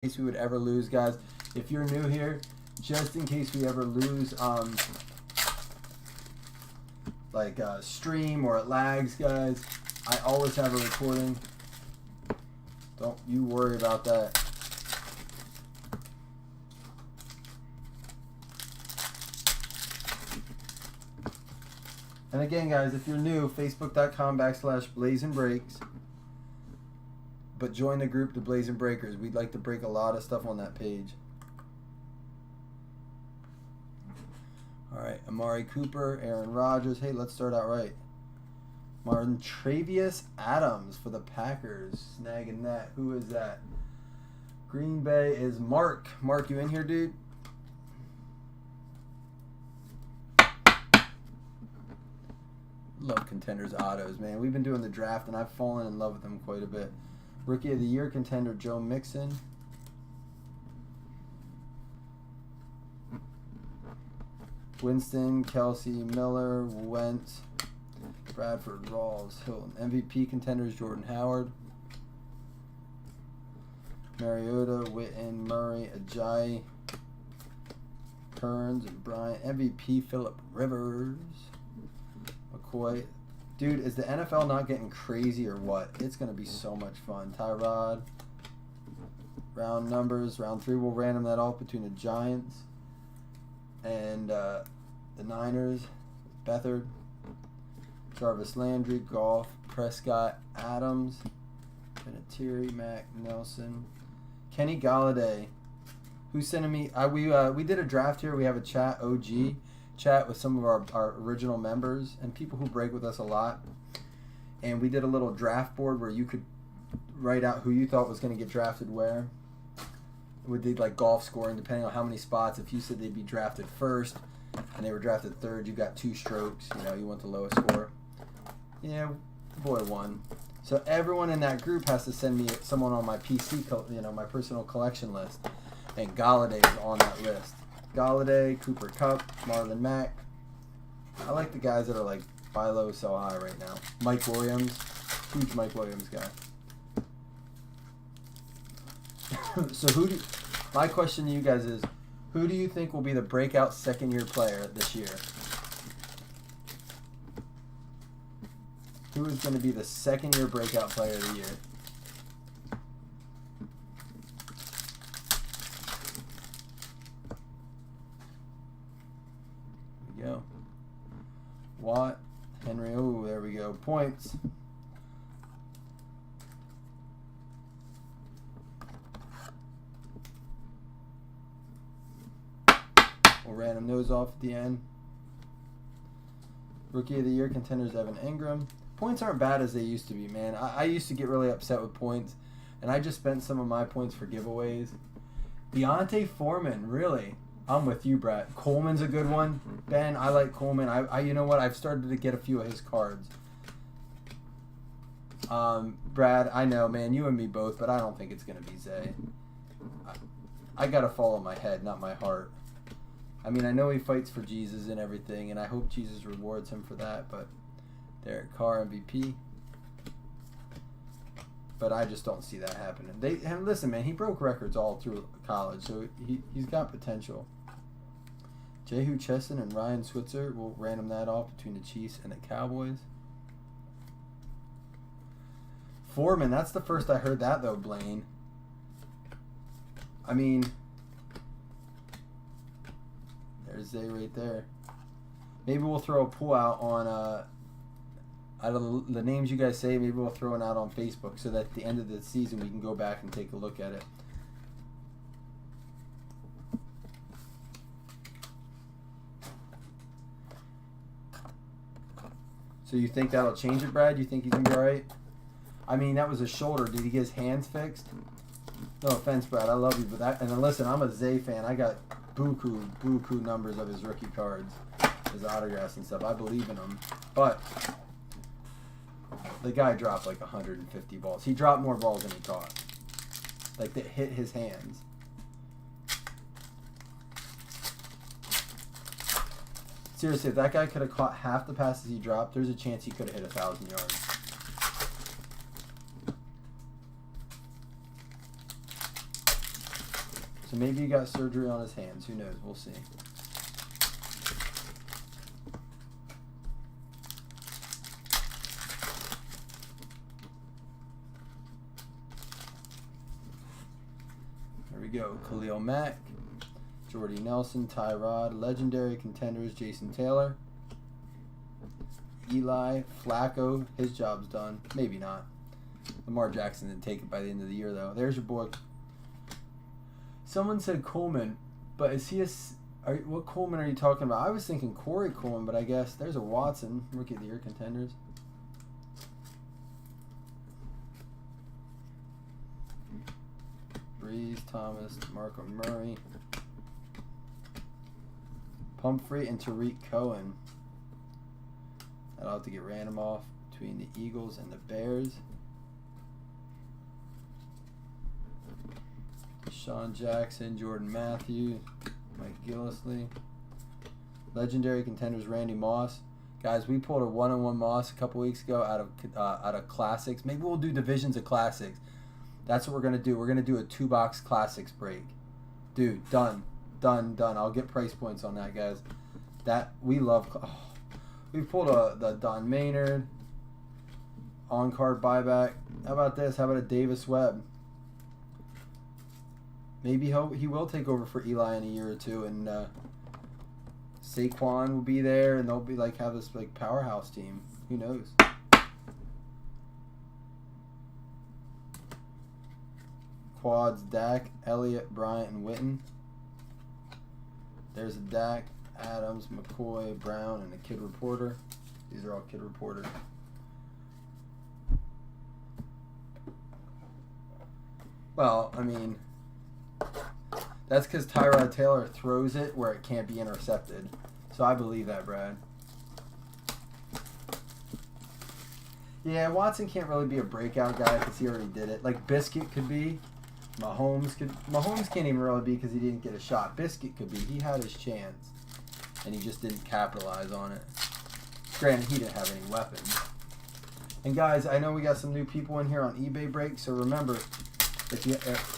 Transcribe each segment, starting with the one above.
case we would ever lose, guys. If you're new here, just in case we ever lose, stream or it lags, guys, I always have a recording. Don't you worry about that. And again, guys, if you're new, facebook.com/BlazinBreaks. But join the group, the Blazing Breakers. We'd like to break a lot of stuff on that page. All right, Amari Cooper, Aaron Rodgers. Hey, let's start out right. Travius Adams for the Packers. Snagging that. Who is that? Green Bay is Mark. Mark, you in here, dude? Love Contenders autos, man. We've been doing the draft, and I've fallen in love with them quite a bit. Rookie of the Year contender, Joe Mixon. Winston, Kelsey, Miller, Wentz, Bradford, Rawls, Hilton. MVP contenders, Jordan Howard. Mariota, Witten, Murray, Ajayi, Kearns, and Bryant. MVP, Phillip Rivers. McCoy. Dude, is the NFL not getting crazy or what? It's going to be so much fun. Tyrod. Round numbers. Round 3, we'll random that off between the Giants and the Niners. Beathard. Jarvis Landry. Goff. Prescott. Adams. Vinatieri. Mac. Nelson. Kenny Galladay. Who's sending me? We did a draft here. We have a chat, OG chat, with some of our original members and people who break with us a lot. And we did a little draft board where you could write out who you thought was going to get drafted where. We did like golf scoring depending on how many spots. If you said they'd be drafted first and they were drafted third, you got 2 strokes. You know, you want the lowest score. Yeah, the boy won. So everyone in that group has to send me someone on my PC, my personal collection list. And Galladay is on that list. Galladay, Cooper Kupp, Marlon Mack. I like the guys that are like buy low, sell high right now. Mike Williams, huge Mike Williams guy. So my question to you guys is, who do you think will be the breakout second-year player this year? Who is going to be the second-year breakout player of the year? Go. Watt, Henry, oh, there we go. Points. We'll random those off at the end. Rookie of the Year contenders, Evan Ingram. Points aren't bad as they used to be, man. I used to get really upset with points, and I just spent some of my points for giveaways. Deontay Foreman, really? I'm with you, Brad. Coleman's a good one. Ben, I like Coleman. I you know what? I've started to get a few of his cards. Brad, I know, man. You and me both, but I don't think it's going to be Zay. I got to follow my head, not my heart. I mean, I know he fights for Jesus and everything, and I hope Jesus rewards him for that, but Derek Carr, MVP. But I just don't see that happening. Listen, man, he broke records all through college, so he's got potential. Jehu Chesson and Ryan Switzer, we'll random that off between the Chiefs and the Cowboys. Foreman, that's the first I heard that, though, Blaine. I mean, there's Zay right there. Maybe we'll throw a pull out on, out of the names you guys say, maybe we'll throw it out on Facebook so that at the end of the season we can go back and take a look at it. So you think that'll change it, Brad? You think he's going to be all right? I mean, that was his shoulder. Did he get his hands fixed? No offense, Brad. I love you. But that, and then listen, I'm a Zay fan. I got buku numbers of his rookie cards, his autographs and stuff. I believe in him. But the guy dropped like 150 balls. He dropped more balls than he caught. Like, that hit his hands. Seriously, if that guy could have caught half the passes he dropped, there's a chance he could have hit 1,000 yards. So maybe he got surgery on his hands. Who knows? We'll see. There we go. Khalil Mack, Jordy Nelson, Tyrod, legendary contenders, Jason Taylor, Eli, Flacco. His job's done. Maybe not. Lamar Jackson didn't take it by the end of the year, though. There's your boy. Someone said Coleman, but is he a... what Coleman are you talking about? I was thinking Corey Coleman, but I guess there's a Watson. Rookie of the Year contenders. Breeze, Thomas, Marco Murray, Pumphrey, and Tariq Cohen. I'll have to get random off between the Eagles and the Bears. Sean Jackson, Jordan Matthews, Mike Gillisley. Legendary contenders, Randy Moss. Guys, we pulled a 1-on-1 Moss a couple weeks ago out of Classics. Maybe we'll do divisions of Classics. That's what we're going to do. We're going to do a 2-box Classics break. Dude, done. I'll get price points on that, guys. That, we love... Oh, we pulled the Don Maynard on-card buyback. How about this? How about a Davis Webb? Maybe he will take over for Eli in a year or two, and Saquon will be there, and they'll be have this powerhouse team. Who knows? Quads, Dak, Elliott, Bryant, and Witten. There's a Dak, Adams, McCoy, Brown, and a Kid Reporter. These are all Kid Reporters. Well, I mean, that's because Tyrod Taylor throws it where it can't be intercepted. So I believe that, Brad. Yeah, Watson can't really be a breakout guy because he already did it. Like Biscuit could be. Mahomes can't even really be because he didn't get a shot. Biscuit could be. He had his chance, and he just didn't capitalize on it. Granted, he didn't have any weapons. And guys, I know we got some new people in here on eBay break, so remember,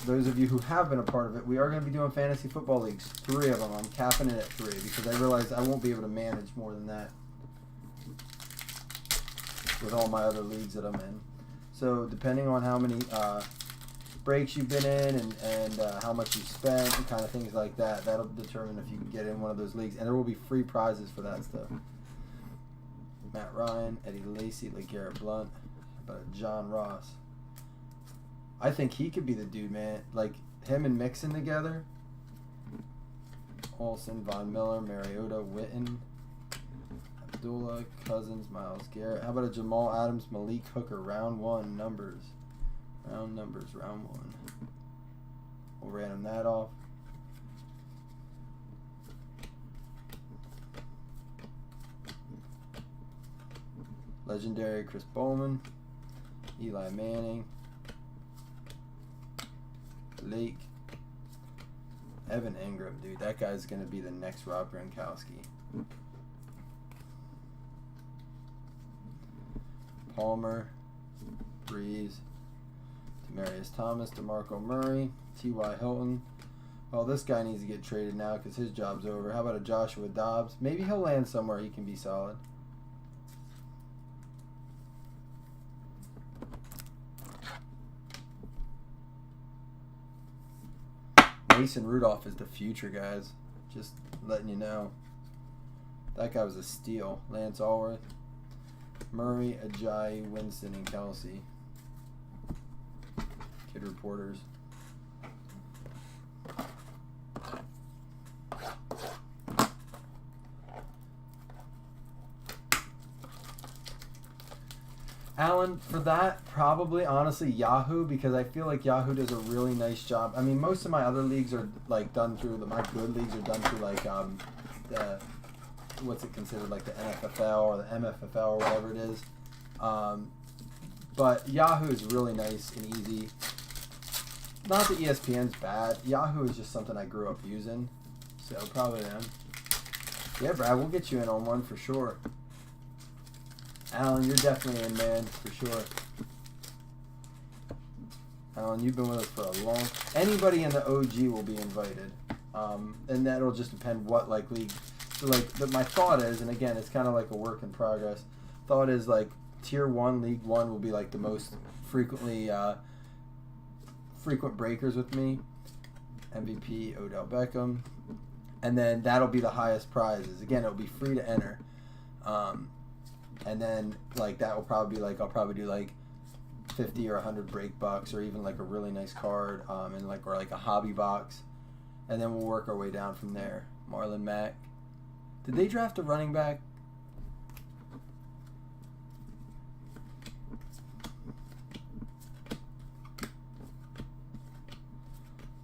those of you who have been a part of it, we are going to be doing fantasy football leagues. 3 of them. I'm capping it at 3 because I realize I won't be able to manage more than that with all my other leagues that I'm in. So depending on how many breaks you've been in and how much you spent and kind of things like that, that'll determine if you can get in one of those leagues. And there will be free prizes for that stuff. Matt Ryan, Eddie Lacy, LeGarrette Blount, but John Ross. I think he could be the dude, man. Like him and Mixon together. Olsen, Von Miller, Mariota, Witten, Abdullah, Cousins, Myles Garrett. How about a Jamal Adams, Malik Hooker, round 1 numbers? Round 1. We'll random that off. Legendary Chris Bowman, Eli Manning, Lake, Evan Ingram, dude, that guy's gonna be the next Rob Gronkowski. Palmer, Breeze, Demaryius Thomas, DeMarco Murray, T.Y. Hilton. Well, this guy needs to get traded now because his job's over. How about a Joshua Dobbs? Maybe he'll land somewhere he can be solid. Mason Rudolph is the future, guys. Just letting you know. That guy was a steal. Lance Allworth, Murray, Ajayi, Winston, and Kelsey. Kid Reporters. Alan, for that, probably, honestly, Yahoo, because I feel like Yahoo does a really nice job. I mean, most of my other leagues are, done through, my good leagues are done through, the, what's it considered, the NFFL or the MFFL or whatever it is. But Yahoo is really nice and easy. Not that ESPN's bad. Yahoo is just something I grew up using. So, probably them. Yeah, Brad, we'll get you in on one for sure. Alan, you're definitely in, man, for sure. Alan, you've been with us for a long... Anybody in the OG will be invited. And that'll just depend what, like, league... So, like, my thought is, and again, it's kind of like a work in progress. Thought is, like, Tier 1, League 1 will be, like, the most frequently... frequent breakers with me. MVP, Odell Beckham. And then that'll be the highest prizes. Again, it'll be free to enter. And then, like, that will probably be, like, I'll probably do, like, 50 or 100 break bucks, or even, like, a really nice card, and, like, or, like, a hobby box. And then we'll work our way down from there. Marlon Mack. Did they draft a running back?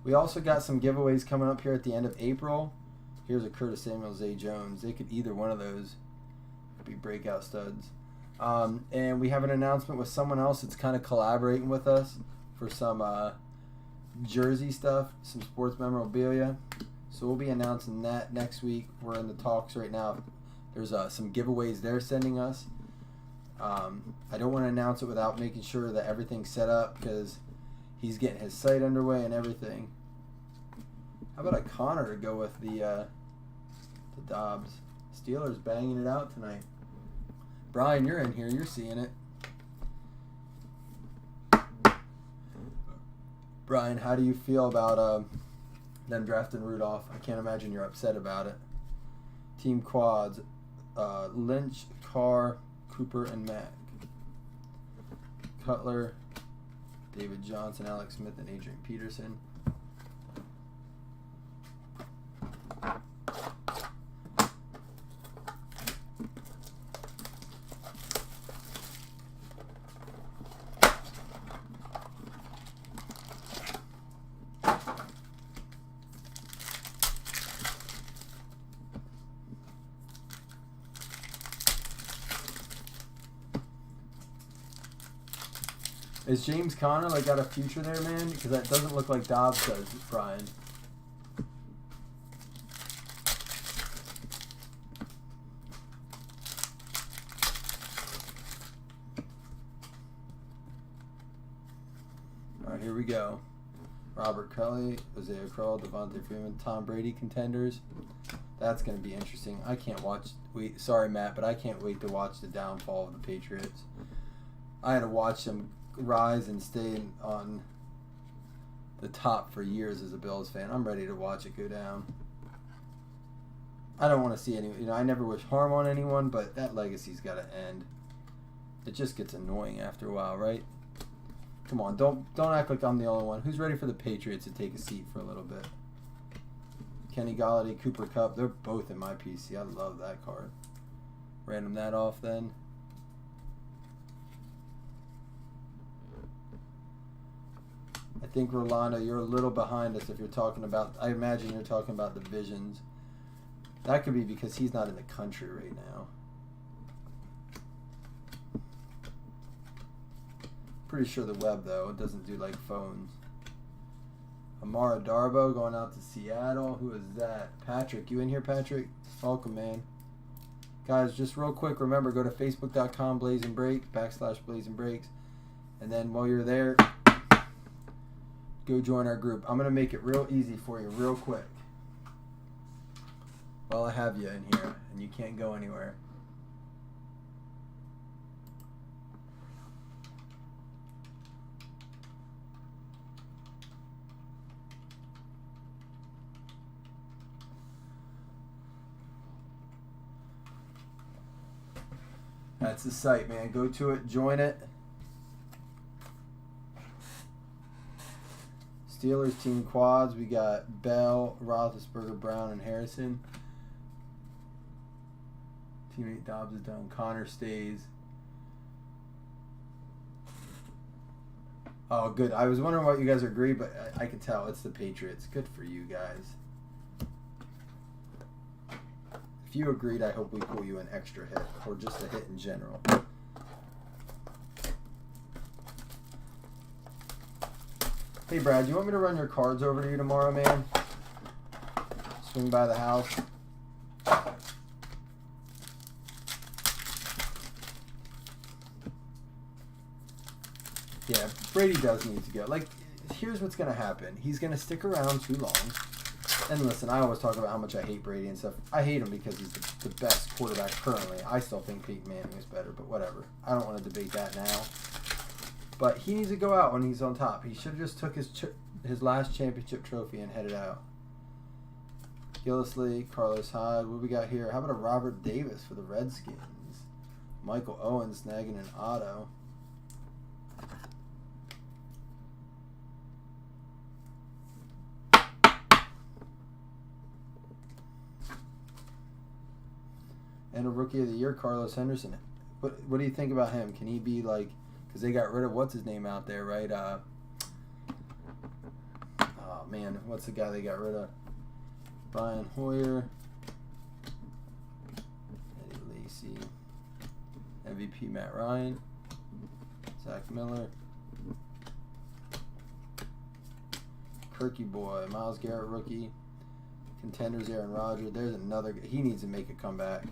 We also got some giveaways coming up here at the end of April. Here's a Curtis Samuel, Zay Jones. They could either one of those be breakout studs. And we have an announcement with someone else that's kind of collaborating with us for some jersey stuff, some sports memorabilia. So we'll be announcing that next week. We're in the talks right now. There's some giveaways they're sending us. I don't want to announce it without making sure that everything's set up, because he's getting his site underway and everything. How about a Connor to go with the Dobbs? Steelers banging it out tonight. Brian, you're in here. You're seeing it. Brian, how do you feel about them drafting Rudolph? I can't imagine you're upset about it. Team quads. Lynch, Carr, Cooper, and Mack. Cutler, David Johnson, Alex Smith, and Adrian Peterson. Is James Conner, like, got a future there, man? Because that doesn't look like Dobbs does, Brian. All right, here we go. Robert Kelly, Isaiah Crowell, Devontae Freeman, Tom Brady contenders. That's going to be interesting. I can't watch... Sorry, Matt, but I can't wait to watch the downfall of the Patriots. I had to watch them rise and stay on the top for years as a Bills fan. I'm ready to watch it go down. I don't want to see any... I never wish harm on anyone, but that legacy's got to end. It just gets annoying after a while, right? Come on, don't act like I'm the only one. Who's ready for the Patriots to take a seat for a little bit? Kenny Golladay, Cooper Kupp, they're both in my PC. I love that card. Random that off then. I think, Rolando, you're a little behind us if you're talking about... I imagine you're talking about the Visions. That could be because he's not in the country right now. Pretty sure the web, though, it doesn't do, like, phones. Amara Darbo going out to Seattle. Who is that? Patrick. You in here, Patrick? Welcome, man. Guys, just real quick, remember, go to facebook.com/BlazeandBreaks. And then while you're there... go join our group. I'm going to make it real easy for you real quick. While I have you in here and you can't go anywhere. That's the site, man. Go to it, join it. Steelers team quads. We got Bell, Roethlisberger, Brown, and Harrison. Teammate Dobbs is done. Connor stays. Oh, good. I was wondering what you guys agree, but I could tell it's the Patriots. Good for you guys. If you agreed, I hope we pull you an extra hit, or just a hit in general. Hey, Brad, do you want me to run your cards over to you tomorrow, man? Swing by the house. Yeah, Brady does need to go. Like, here's what's going to happen. He's going to stick around too long. And listen, I always talk about how much I hate Brady and stuff. I hate him because he's the best quarterback currently. I still think Peyton Manning is better, but whatever. I don't want to debate that now. But he needs to go out when he's on top. He should have just took his last championship trophy and headed out. Gillisley, Carlos Hyde. What we got here? How about a Robert Davis for the Redskins? Michael Owen snagging an auto. And a Rookie of the Year, Carlos Henderson. What do you think about him? Can he be like, because they got rid of what's his name out there, right? Oh man, what's the guy they got rid of? Brian Hoyer, Eddie Lacy, MVP Matt Ryan, Zach Miller, Kirky Boy, Myles Garrett rookie, contenders Aaron Rodgers. There's another. He needs to make a comeback.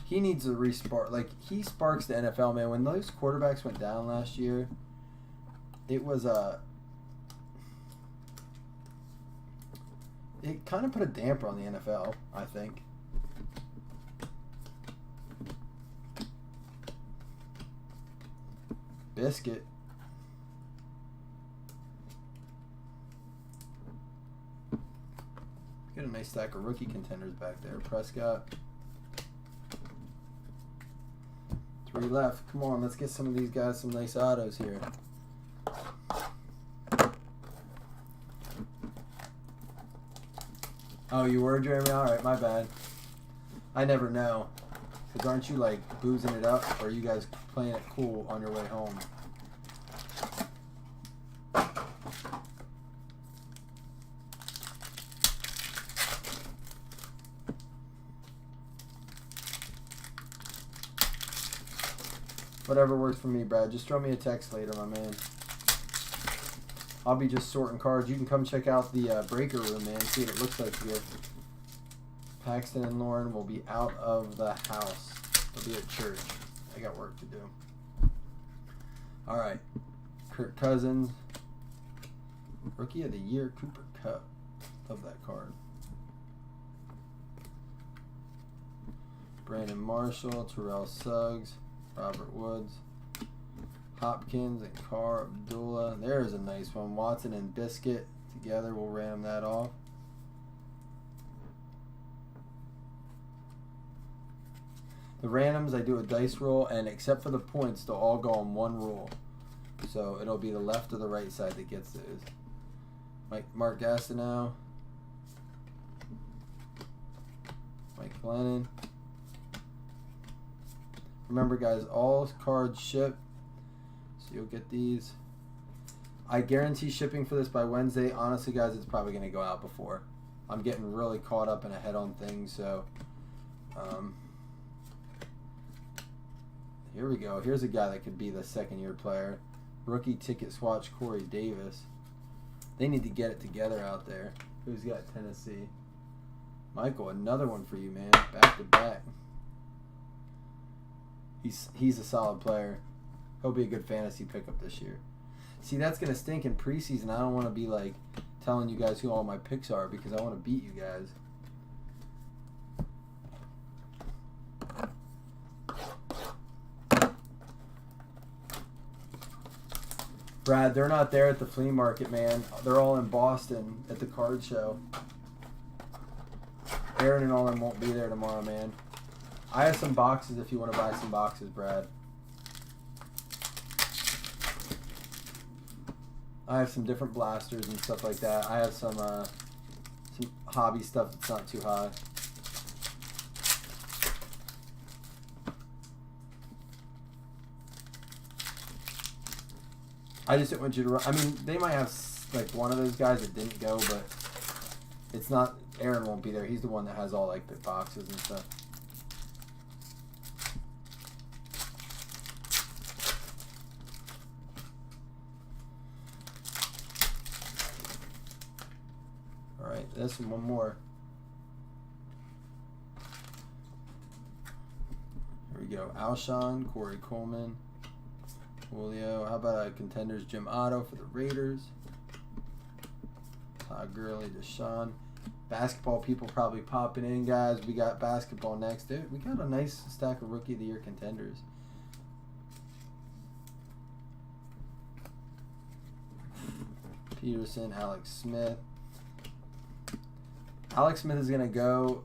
He needs to respark. Like, he sparks the NFL, man. When those quarterbacks went down last year, it was it kind of put a damper on the NFL, I think. Biscuit. Get a nice stack of rookie contenders back there. Prescott. 3 left. Come on, let's get some of these guys some nice autos here. Oh, you were, Jeremy? Alright, my bad. I never know. Because aren't you, like, boozing it up? Or are you guys playing it cool on your way home? Whatever works for me, Brad. Just throw me a text later, my man. I'll be just sorting cards. You can come check out the breaker room, man. See what it looks like here. Paxton and Lauren will be out of the house. They'll be at church. I got work to do. All right. Kirk Cousins. Rookie of the Year, Cooper Kupp. Love that card. Brandon Marshall, Terrell Suggs, Robert Woods, Hopkins and Carr Abdullah. There's a nice one. Watson and Biscuit together. We'll ram that off. The randoms, I do a dice roll, and except for the points, they'll all go on one roll. So it'll be the left or the right side that gets those. Mark Gastineau, Mike Glennon. Remember, guys, all cards ship, so you'll get these. I guarantee shipping for this by Wednesday. Honestly, guys, it's probably going to go out before. I'm getting really caught up and ahead on things, so here we go. Here's a guy that could be the second-year player. Rookie ticket swatch, Corey Davis. They need to get it together out there. Who's got Tennessee? Michael, another one for you, man. Back to back. He's a solid player. He'll be a good fantasy pickup this year. See, that's going to stink in preseason. I don't want to be like telling you guys who all my picks are because I want to beat you guys. Brad, they're not there at the flea market, man. They're all in Boston at the card show. Aaron and all them won't be there tomorrow, man. I have some boxes if you want to buy some boxes, Brad. I have some different blasters and stuff like that. I have some hobby stuff that's not too high. I just didn't want you to run. I mean, they might have like one of those guys that didn't go, but it's not. Aaron won't be there. He's the one that has all like the boxes and stuff. All right, this one more. Here we go. Alshon, Corey Coleman, Julio. How about a contenders Jim Otto for the Raiders? Todd Gurley, Deshaun. Basketball people probably popping in, guys. We got basketball next. Dude, we got a nice stack of Rookie of the Year contenders. Peterson, Alex Smith. Alex Smith is gonna go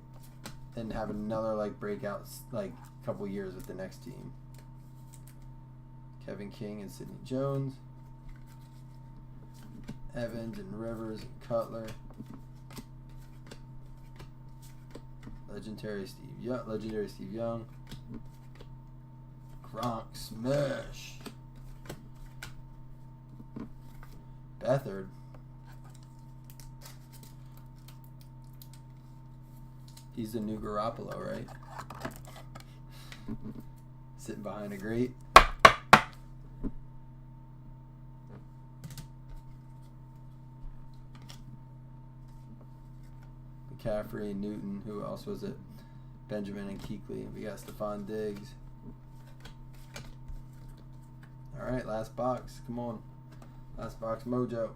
and have another like breakout like couple years with the next team. Kevin King and Sidney Jones. Evans and Rivers and Cutler. Legendary Steve Young. Gronk smash. Beathard. He's the new Garoppolo, right? Sitting behind a grate. McCaffrey, Newton, who else was it? Benjamin and Kuechly. We got Stephon Diggs. All right, last box. Come on. Last box mojo.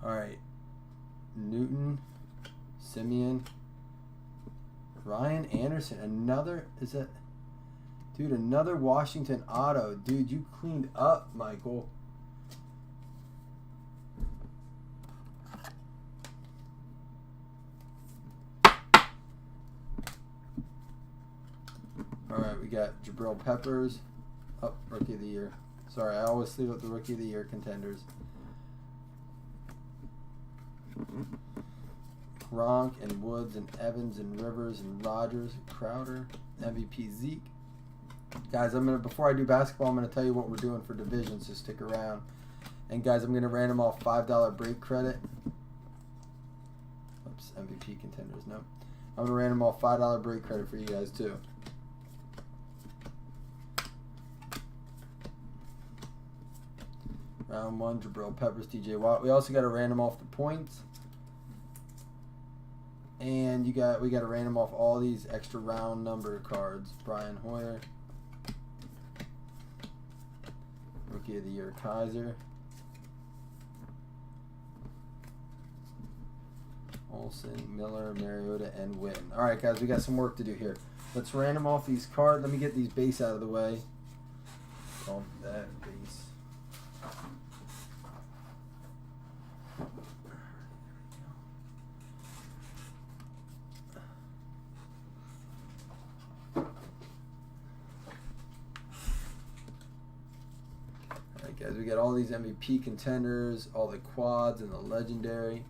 All right, Newton, Simeon, Ryan Anderson, another, is that, dude, another Washington auto. Dude, you cleaned up, Michael. All right, we got Jabril Peppers, Rookie of the Year. Sorry, I always leave up the Rookie of the Year contenders. Gronk and Woods and Evans and Rivers and Rodgers and Crowder, MVP Zeke. Guys, before I do basketball, I'm gonna tell you what we're doing for divisions, so stick around. And guys, I'm gonna random off $5 break credit. Oops, MVP contenders, no. I'm gonna random off $5 break credit for you guys too. Round 1, Jabril Peppers, TJ Watt. We also got a random off the points. And we got to random off all these extra round number cards. Brian Hoyer. Rookie of the Year, Kaiser. Olsen, Miller, Mariota, and Witten. All right, guys, we got some work to do here. Let's random off these cards. Let me get these base out of the way. Call that base. Guys, we got all these MVP contenders, all the quads and the legendary.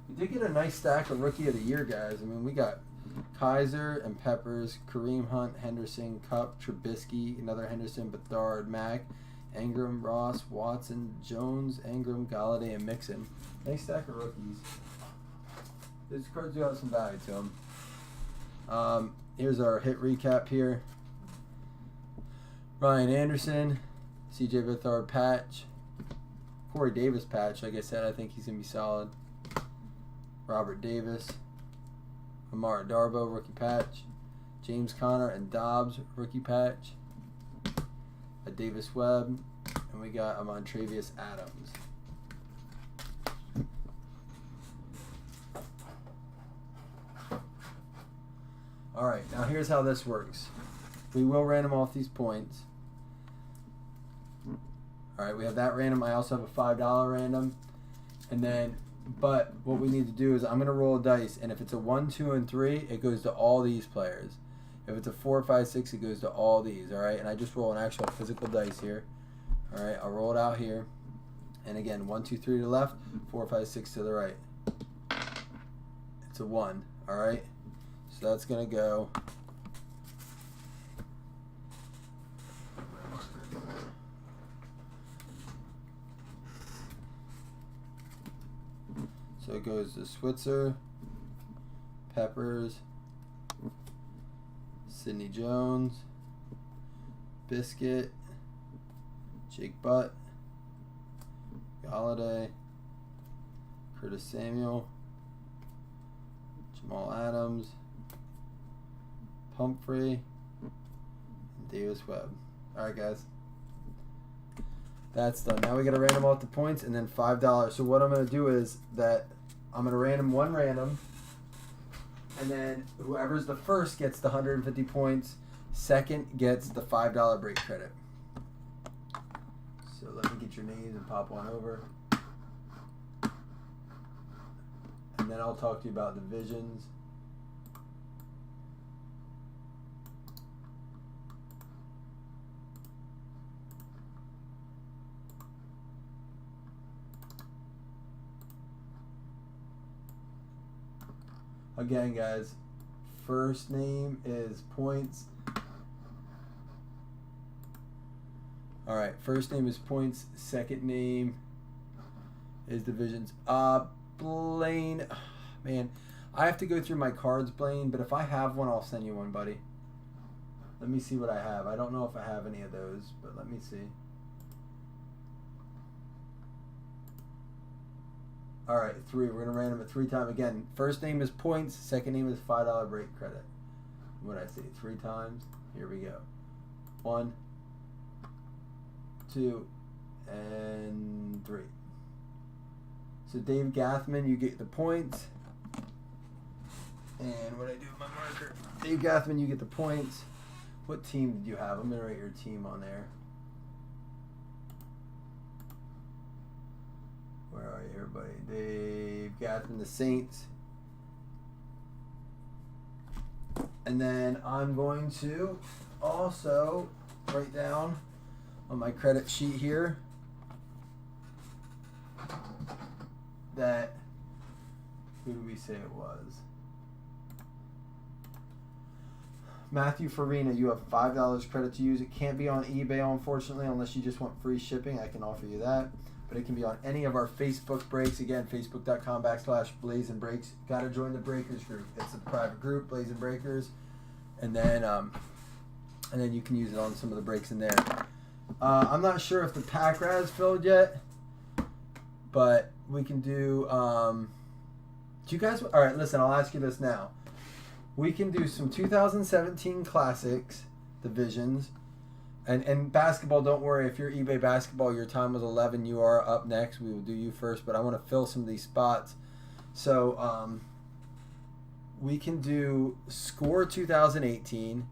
We did get a nice stack of Rookie of the Year, guys. I mean, we got Kaiser and Peppers, Kareem Hunt, Henderson, Kupp, Trubisky, another Henderson, Bethard, Mack, Ingram, Ross, Watson, Jones, Ingram, Galladay, and Mixon. Nice stack of rookies. These cards do have some value to them. Here's our hit recap here. Ryan Anderson, CJ Beathard patch, Corey Davis patch. Like I said, I think he's going to be solid. Robert Davis, Amara Darbo rookie patch, James Conner and Dobbs rookie patch, a Davis Webb, and we got a Montravius Adams. All right, now here's how this works. We will random off these points. All right, we have that random. I also have a $5 random. And then, but what we need to do is I'm going to roll a dice. And if it's a 1, 2, and 3, it goes to all these players. If it's a 4, 5, 6, it goes to all these. All right, and I just roll an actual physical dice here. All right, I'll roll it out here. And again, 1, 2, 3 to the left, 4, 5, 6 to the right. It's a 1. All right. So that's gonna go. So it goes to Switzer, Peppers, Sidney Jones, Biscuit, Jake Butt, Galladay, Curtis Samuel, Jamal Adams, Pumphrey, and Davis Webb. Alright, guys. That's done. Now we got to random off the points and then $5. So what I'm going to do is that I'm going to random one random, and then whoever's the first gets the 150 points. Second gets the $5 break credit. So let me get your names and pop one over. And then I'll talk to you about divisions. Again, guys, first name is points. All right, first name is points. Second name is divisions. Blaine, man, I have to go through my cards, Blaine, but if I have one, I'll send you one, buddy. Let me see what I have. I don't know if I have any of those, but let me see. All right, 3. We're going to random it 3 times. Again, first name is points. Second name is $5 break credit. What did I say? 3 times. Here we go. 1, 2, and 3. So Dave Gathman, you get the points. And what did I do with my marker? Dave Gathman, you get the points. What team did you have? I'm going to write your team on there. Where are you, everybody? Dave Gathman, the Saints. And then I'm going to also write down on my credit sheet here that, who do we say it was? Matthew Farina, you have $5 credit to use. It can't be on eBay, unfortunately, unless you just want free shipping. I can offer you that. But it can be on any of our Facebook breaks. Again, facebook.com/Blazing Breaks. Got to join the Breakers group. It's a private group, Blazing Breakers. And then you can use it on some of the breaks in there. I'm not sure if the pack rat filled yet, but we can do. Do you guys? All right, listen. I'll ask you this now. We can do some 2017 Classics divisions. And basketball, don't worry. If you're eBay basketball, your time was 11. You are up next. We will do you first, but I want to fill some of these spots. So we can do Score 2018,